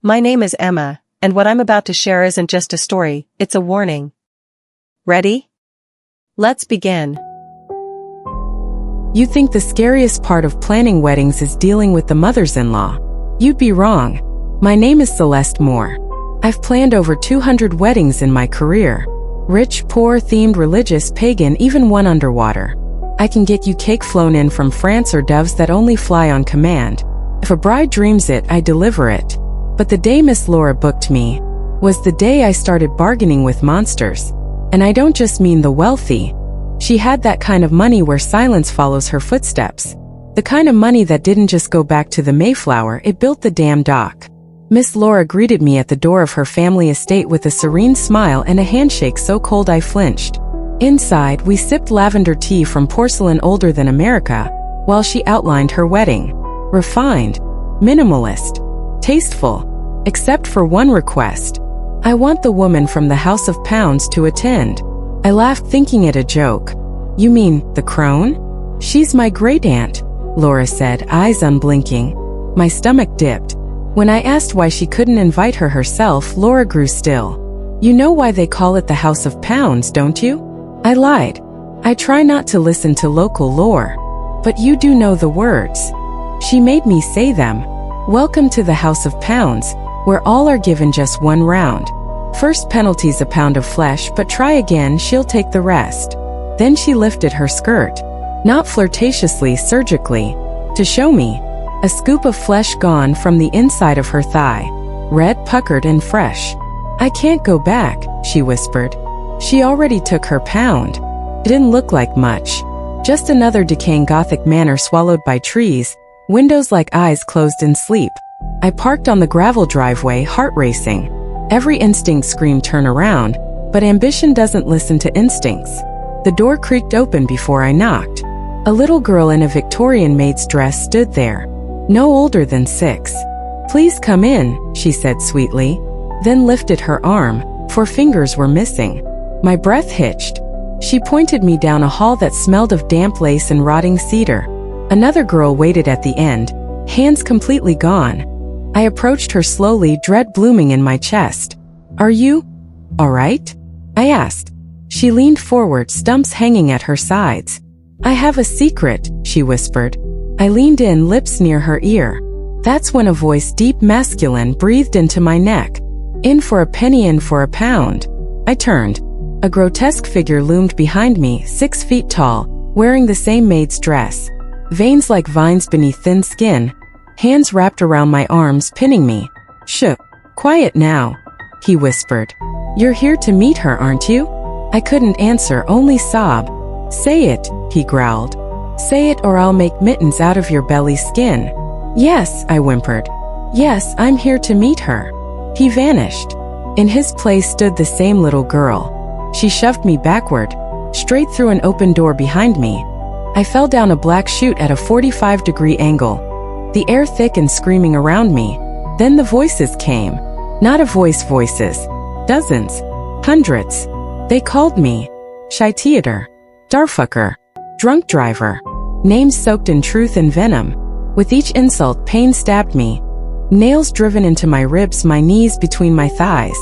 My name is Emma, and what I'm about to share isn't just a story, it's a warning. Ready? Let's begin. You think the scariest part of planning weddings is dealing with the mothers-in-law. You'd be wrong. My name is Celeste Moore. I've planned over 200 weddings in my career. Rich, poor, themed, religious, pagan, even one underwater. I can get you cake flown in from France or doves that only fly on command. If a bride dreams it, I deliver it. But the day Miss Laura booked me was the day I started bargaining with monsters. And I don't just mean the wealthy. She had that kind of money where silence follows her footsteps. The kind of money that didn't just go back to the Mayflower, it built the damn dock. Miss Laura greeted me at the door of her family estate with a serene smile and a handshake so cold I flinched. Inside, we sipped lavender tea from porcelain older than America, while she outlined her wedding. Refined, minimalist, tasteful, except for one request. I want the woman from the House of Pounds to attend. I laughed, thinking it a joke. You mean, the crone? She's my great-aunt, Laura said, eyes unblinking. My stomach dipped. When I asked why she couldn't invite her herself, Laura grew still. You know why they call it the House of Pounds, don't you? I lied. I try not to listen to local lore. But you do know the words. She made me say them. Welcome to the House of Pounds, where all are given just one round. First penalty's a pound of flesh, but try again, she'll take the rest. Then she lifted her skirt, not flirtatiously, surgically, to show me. A scoop of flesh gone from the inside of her thigh, red, puckered, and fresh. I can't go back, she whispered. She already took her pound. It didn't look like much. Just another decaying Gothic manor swallowed by trees, windows like eyes closed in sleep. I parked on the gravel driveway, heart racing. Every instinct screamed turn around, but ambition doesn't listen to instincts. The door creaked open before I knocked. A little girl in a Victorian maid's dress stood there, no older than 6. Please come in, she said sweetly, then lifted her arm, for fingers were missing. My breath hitched. She pointed me down a hall that smelled of damp lace and rotting cedar. Another girl waited at the end, hands completely gone. I approached her slowly, dread blooming in my chest. Are you all right? I asked. She leaned forward, stumps hanging at her sides. I have a secret, she whispered. I leaned in, lips near her ear. That's when a voice, deep masculine, breathed into my neck. In for a penny, in for a pound. I turned. A grotesque figure loomed behind me, 6 feet tall, wearing the same maid's dress. Veins like vines beneath thin skin, hands wrapped around my arms, pinning me. Shh, quiet now, he whispered. You're here to meet her, aren't you? I couldn't answer, only sob. Say it, he growled. Say it or I'll make mittens out of your belly skin. Yes, I whimpered. Yes, I'm here to meet her. He vanished. In his place stood the same little girl. She shoved me backward, straight through an open door behind me. I fell down a black chute at a 45-degree angle. The air thick and screaming around me. Then the voices came. Not a voices. Dozens. Hundreds. They called me Shy Theater, Darfucker, Drunk Driver. Names soaked in truth and venom. With each insult, pain stabbed me. Nails driven into my ribs, my knees between my thighs.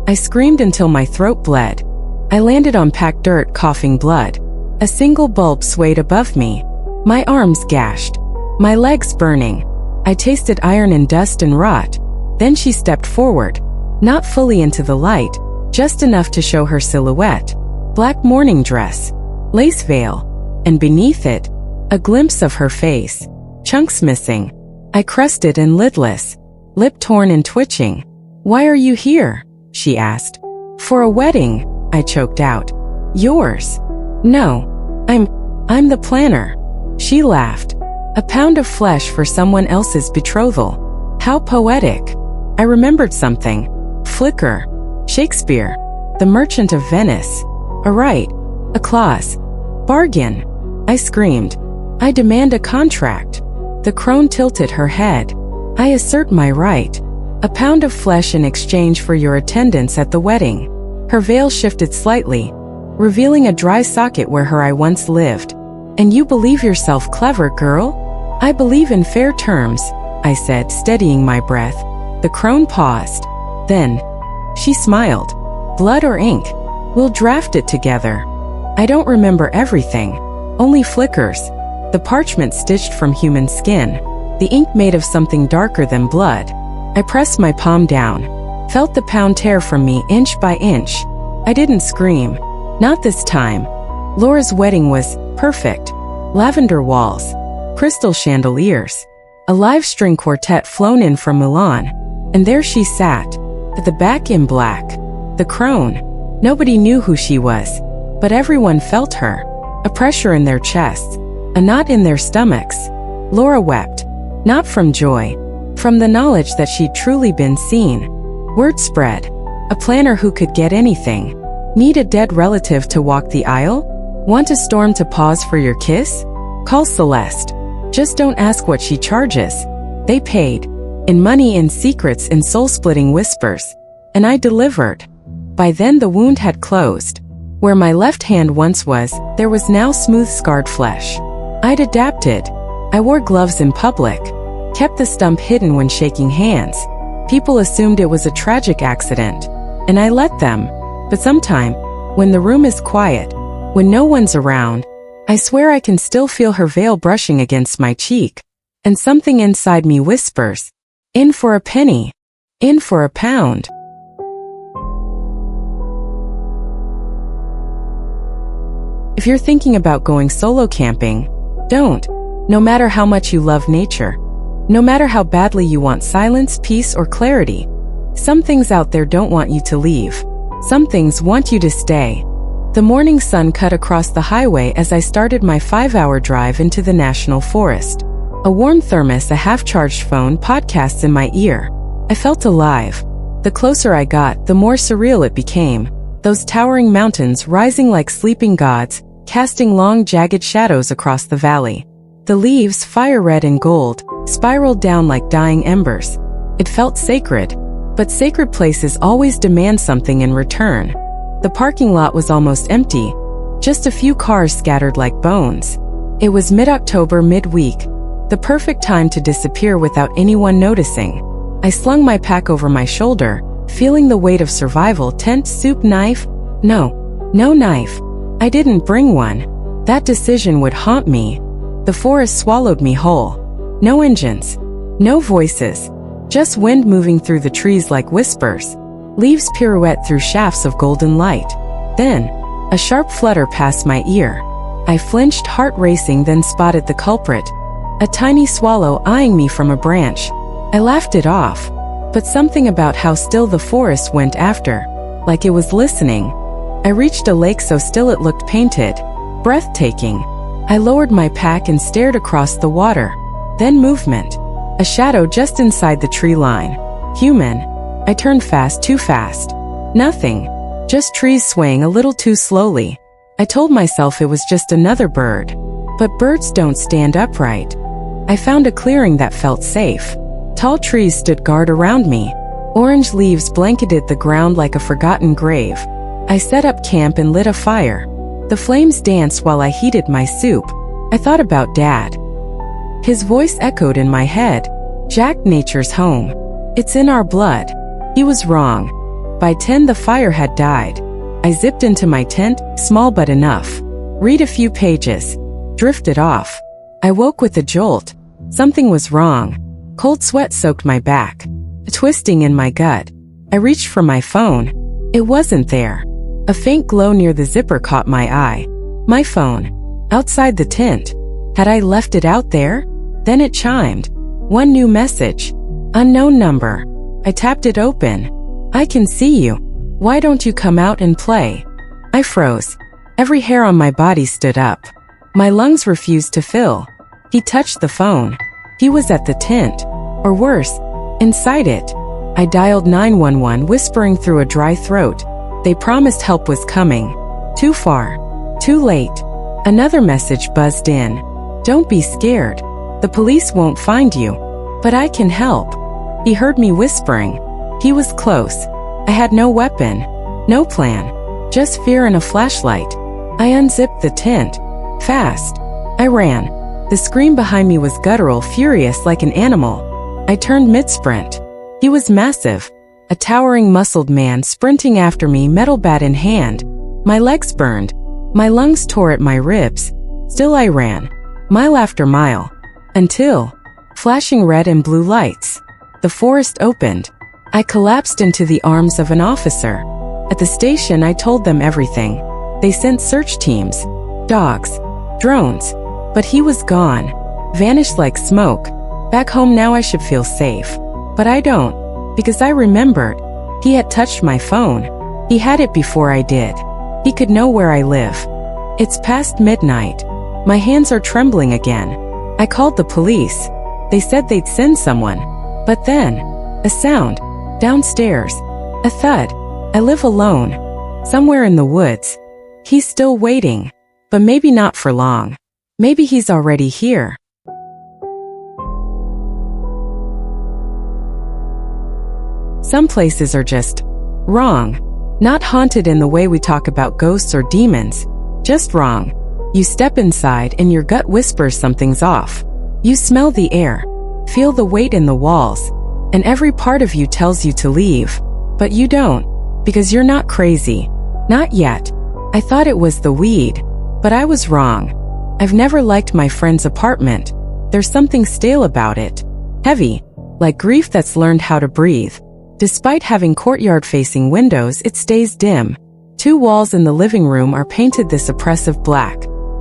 I screamed until my throat bled. I landed on packed dirt, coughing blood. A single bulb swayed above me. My arms gashed. My legs burning. I tasted iron and dust and rot. Then she stepped forward. Not fully into the light, just enough to show her silhouette. Black morning dress. Lace veil. And beneath it, a glimpse of her face. Chunks missing. I crusted and lidless. Lip torn and twitching. Why are you here? She asked. For a wedding, I choked out. Yours? No. I'm the planner. She laughed. A pound of flesh for someone else's betrothal. How poetic. I remembered something. Flicker. Shakespeare. The Merchant of Venice. A right. A clause. Bargain. I screamed. I demand a contract. The crone tilted her head. I assert my right. A pound of flesh in exchange for your attendance at the wedding. Her veil shifted slightly, revealing a dry socket where her eye once lived. And you believe yourself clever, girl? I believe in fair terms, I said, steadying my breath. The crone paused. Then, she smiled. Blood or ink? We'll draft it together. I don't remember everything. Only flickers. The parchment stitched from human skin. The ink made of something darker than blood. I pressed my palm down. Felt the pound tear from me inch by inch. I didn't scream. Not this time. Laura's wedding was perfect. Lavender walls. Crystal chandeliers. A live string quartet flown in from Milan. And there she sat. At the back in black. The crone. Nobody knew who she was. But everyone felt her. A pressure in their chests. A knot in their stomachs. Laura wept. Not from joy. From the knowledge that she'd truly been seen. Word spread. A planner who could get anything. Need a dead relative to walk the aisle? Want a storm to pause for your kiss? Call Celeste. Just don't ask what she charges. They paid. In money, in secrets, in soul-splitting whispers. And I delivered. By then the wound had closed. Where my left hand once was, there was now smooth scarred flesh. I'd adapted. I wore gloves in public. Kept the stump hidden when shaking hands. People assumed it was a tragic accident. And I let them. But sometime, when the room is quiet, when no one's around, I swear I can still feel her veil brushing against my cheek. And something inside me whispers, in for a penny. In for a pound. If you're thinking about going solo camping, don't. No matter how much you love nature. No matter how badly you want silence, peace, or clarity. Some things out there don't want you to leave. Some things want you to stay. The morning sun cut across the highway as I started my 5-hour drive into the national forest. A warm thermos, a half-charged phone, podcasts in my ear. I felt alive. The closer I got, the more surreal it became. Those towering mountains rising like sleeping gods, casting long jagged shadows across the valley. The leaves, fire red and gold, spiraled down like dying embers. It felt sacred. But sacred places always demand something in return. The parking lot was almost empty. Just a few cars scattered like bones. It was mid-October, midweek. The perfect time to disappear without anyone noticing. I slung my pack over my shoulder, feeling the weight of survival. Tent, soup, knife? No knife. I didn't bring one. That decision would haunt me. The forest swallowed me whole. No engines. No voices. Just wind moving through the trees like whispers. Leaves pirouette through shafts of golden light. Then, a sharp flutter passed my ear. I flinched, heart racing, then spotted the culprit. A tiny swallow eyeing me from a branch. I laughed it off. But something about how still the forest went after. Like it was listening. I reached a lake so still it looked painted. Breathtaking. I lowered my pack and stared across the water. Then movement. A shadow just inside the tree line. Human. I turned fast, too fast. Nothing. Just trees swaying a little too slowly. I told myself it was just another bird. But birds don't stand upright. I found a clearing that felt safe. Tall trees stood guard around me. Orange leaves blanketed the ground like a forgotten grave. I set up camp and lit a fire. The flames danced while I heated my soup. I thought about Dad. His voice echoed in my head. Jack, nature's home. It's in our blood. He was wrong. By 10 the fire had died. I zipped into my tent, small but enough. Read a few pages. Drifted off. I woke with a jolt. Something was wrong. Cold sweat soaked my back. A twisting in my gut. I reached for my phone. It wasn't there. A faint glow near the zipper caught my eye. My phone. Outside the tent. Had I left it out there? Then it chimed. One new message. Unknown number. I tapped it open. I can see you. Why don't you come out and play? I froze. Every hair on my body stood up. My lungs refused to fill. He touched the phone. He was at the tent. Or worse, inside it. I dialed 911, whispering through a dry throat. They promised help was coming. Too far. Too late. Another message buzzed in. Don't be scared. The police won't find you. But I can help. He heard me whispering. He was close. I had no weapon. No plan. Just fear and a flashlight. I unzipped the tent. Fast. I ran. The scream behind me was guttural, furious like an animal. I turned mid-sprint. He was massive, a towering muscled man sprinting after me, metal bat in hand. My legs burned. My lungs tore at my ribs. Still I ran, mile after mile, until, flashing red and blue lights, the forest opened. I collapsed into the arms of an officer. At the station I told them everything. They sent search teams, dogs, drones, but he was gone, vanished like smoke. Back home now I should feel safe, but I don't, because I remembered. He had touched my phone. He had it before I did. He could know where I live. It's past midnight. My hands are trembling again. I called the police. They said they'd send someone. But then, a sound, downstairs, a thud. I live alone, somewhere in the woods. He's still waiting, but maybe not for long. Maybe he's already here. Some places are just wrong. Not haunted in the way we talk about ghosts or demons. Just wrong. You step inside and your gut whispers something's off. You smell the air, feel the weight in the walls, and every part of you tells you to leave. But you don't, because you're not crazy. Not yet. I thought it was the weed, but I was wrong. I've never liked my friend's apartment. There's something stale about it. Heavy, like grief that's learned how to breathe. Despite having courtyard-facing windows, it stays dim. 2 walls in the living room are painted this oppressive black,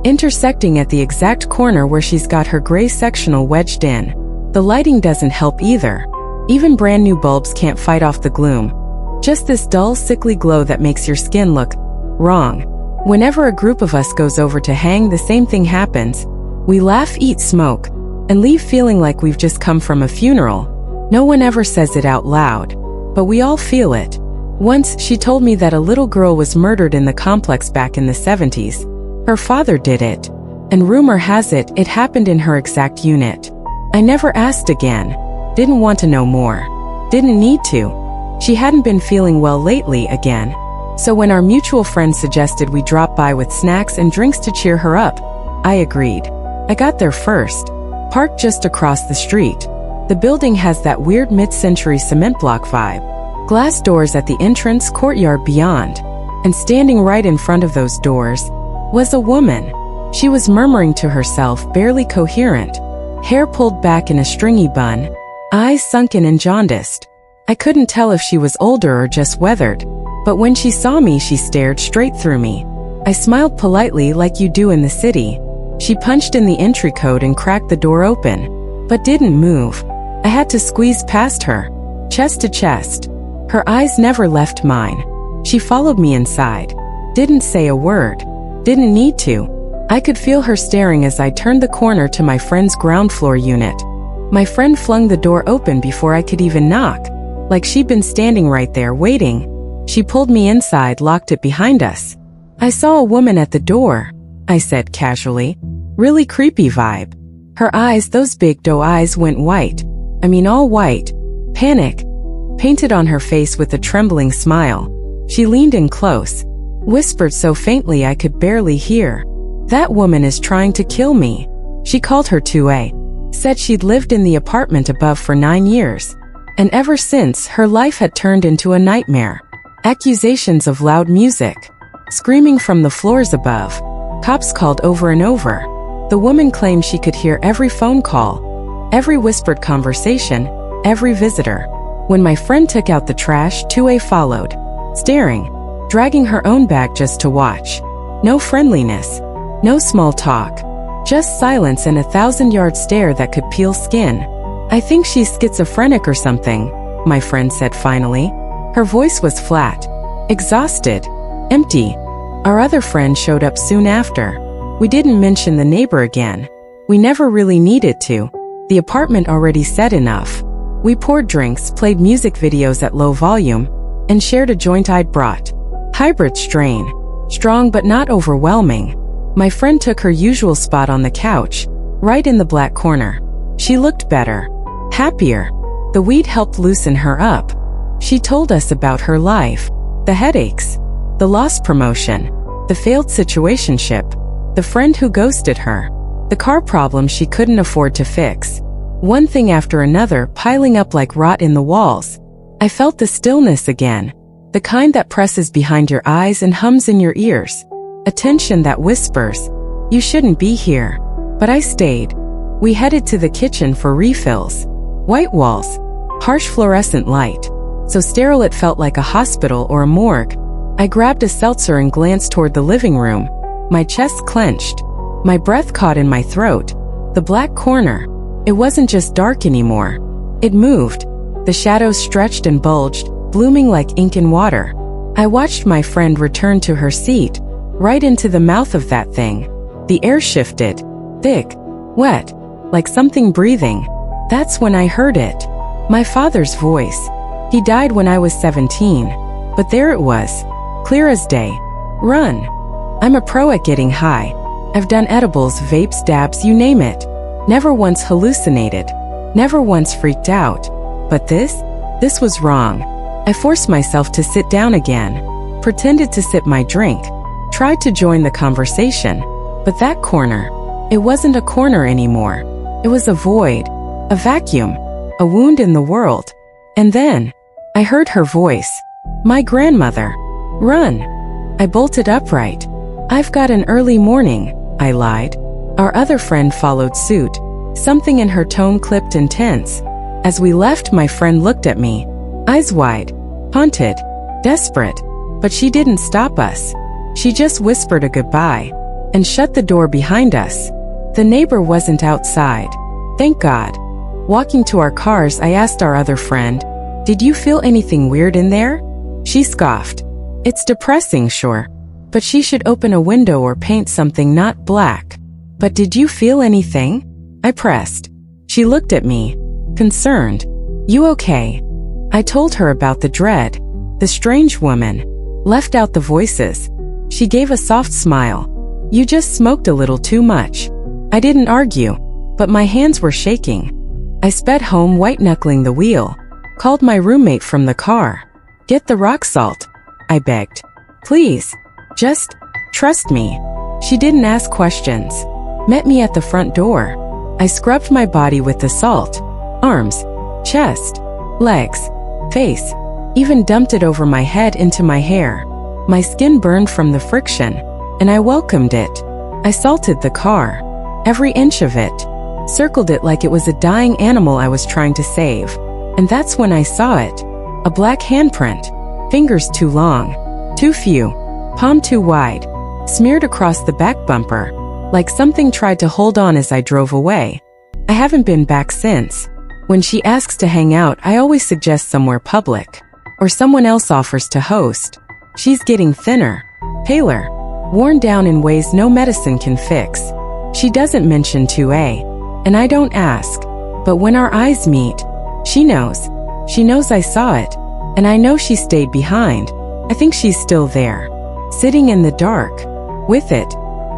intersecting at the exact corner where she's got her gray sectional wedged in. The lighting doesn't help either. Even brand new bulbs can't fight off the gloom. Just this dull, sickly glow that makes your skin look wrong. Whenever a group of us goes over to hang, the same thing happens. We laugh, eat, smoke, and leave feeling like we've just come from a funeral. No one ever says it out loud, but we all feel it. Once, she told me that a little girl was murdered in the complex back in the 70s. Her father did it, and rumor has it, it happened in her exact unit. I never asked again. Didn't want to know more. Didn't need to. She hadn't been feeling well lately again. So when our mutual friend suggested we drop by with snacks and drinks to cheer her up, I agreed. I got there first. Parked just across the street. The building has that weird mid-century cement block vibe. Glass doors at the entrance, courtyard beyond. And standing right in front of those doors was a woman. She was murmuring to herself, barely coherent. Hair pulled back in a stringy bun. Eyes sunken and jaundiced. I couldn't tell if she was older or just weathered. But when she saw me, she stared straight through me. I smiled politely like you do in the city. She punched in the entry code and cracked the door open, but didn't move. I had to squeeze past her, chest to chest. Her eyes never left mine. She followed me inside. Didn't say a word. Didn't need to. I could feel her staring as I turned the corner to my friend's ground floor unit. My friend flung the door open before I could even knock, like she'd been standing right there waiting. She pulled me inside, locked it behind us. I saw a woman at the door, I said casually. Really creepy vibe. Her eyes, those big doe eyes, went white. I mean all white. Panic painted on her face with a trembling smile. She leaned in close, whispered so faintly I could barely hear. That woman is trying to kill me. She called her 2A. Said she'd lived in the apartment above for 9 years. And ever since, her life had turned into a nightmare. Accusations of loud music, screaming from the floors above. Cops called over and over. The woman claimed she could hear every phone call, every whispered conversation, every visitor. When my friend took out the trash, 2A followed, staring, dragging her own bag just to watch. No friendliness, no small talk, just silence and a 1,000-yard stare that could peel skin. I think she's schizophrenic or something, my friend said finally. Her voice was flat, exhausted, empty. Our other friend showed up soon after. We didn't mention the neighbor again. We never really needed to. The apartment already said enough. We poured drinks, played music videos at low volume, and shared a joint I'd brought. Hybrid strain. Strong but not overwhelming. My friend took her usual spot on the couch, right in the black corner. She looked better, happier. The weed helped loosen her up. She told us about her life, the headaches, the lost promotion, the failed situationship, the friend who ghosted her, the car problem she couldn't afford to fix. one thing after another piling up like rot in the walls. I felt the stillness again, the kind that presses behind your eyes and hums in your ears. A tension that whispers, "You shouldn't be here." But I stayed. We headed to the kitchen for refills. White walls, harsh fluorescent light, so sterile it felt like a hospital or a morgue. I grabbed a seltzer and glanced toward the living room. My chest clenched. My breath caught in my throat. The black corner. It wasn't just dark anymore. It moved. The shadows stretched and bulged, blooming like ink in water. I watched my friend return to her seat, right into the mouth of that thing. The air shifted. Thick. Wet. Like something breathing. That's when I heard it. My father's voice. He died when I was 17. But there it was. Clear as day. Run. I'm a pro at getting high. I've done edibles, vapes, dabs, you name it. Never once hallucinated. Never once freaked out. But this was wrong. I forced myself to sit down again. Pretended to sip my drink. Tried to join the conversation. But that corner, it wasn't a corner anymore. It was a void. A vacuum. A wound in the world. And then, I heard her voice. My grandmother. Run. I bolted upright. I've got an early morning, I lied. Our other friend followed suit. Something in her tone clipped and tense. As we left, my friend looked at me. Eyes wide. Haunted. Desperate. But she didn't stop us. She just whispered a goodbye. And shut the door behind us. The neighbor wasn't outside. Thank God. Walking to our cars, I asked our other friend, "Did you feel anything weird in there?" She scoffed. "It's depressing, sure. But she should open a window or paint something not black." "But did you feel anything?" I pressed. She looked at me, concerned. "You okay?" I told her about the dread, the strange woman. Left out the voices. She gave a soft smile. "You just smoked a little too much." I didn't argue, but my hands were shaking. I sped home, white-knuckling the wheel. Called my roommate from the car. "Get the rock salt," I begged. "Please. Just trust me." She didn't ask questions. Met me at the front door. I scrubbed my body with the salt. Arms, chest, legs, face. Even dumped it over my head into my hair. My skin burned from the friction, and I welcomed it. I salted the car. Every inch of it. Circled it like it was a dying animal I was trying to save. And that's when I saw it. A black handprint. Fingers too long. Too few. Palm too wide. Smeared across the back bumper. Like something tried to hold on as I drove away. I haven't been back since. When she asks to hang out, I always suggest somewhere public. Or someone else offers to host. She's getting thinner. Paler. Worn down in ways no medicine can fix. She doesn't mention 2A. And I don't ask. But when our eyes meet, she knows. She knows I saw it. And I know she stayed behind. I think she's still there. Sitting in the dark. With it.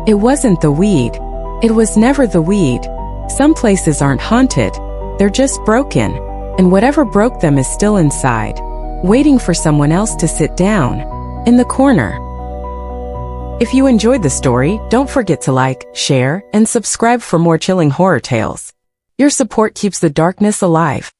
It wasn't the weed. It was never the weed. Some places aren't haunted. They're just broken. And whatever broke them is still inside. Waiting for someone else to sit down. In the corner. If you enjoyed the story, don't forget to like, share, and subscribe for more chilling horror tales. Your support keeps the darkness alive.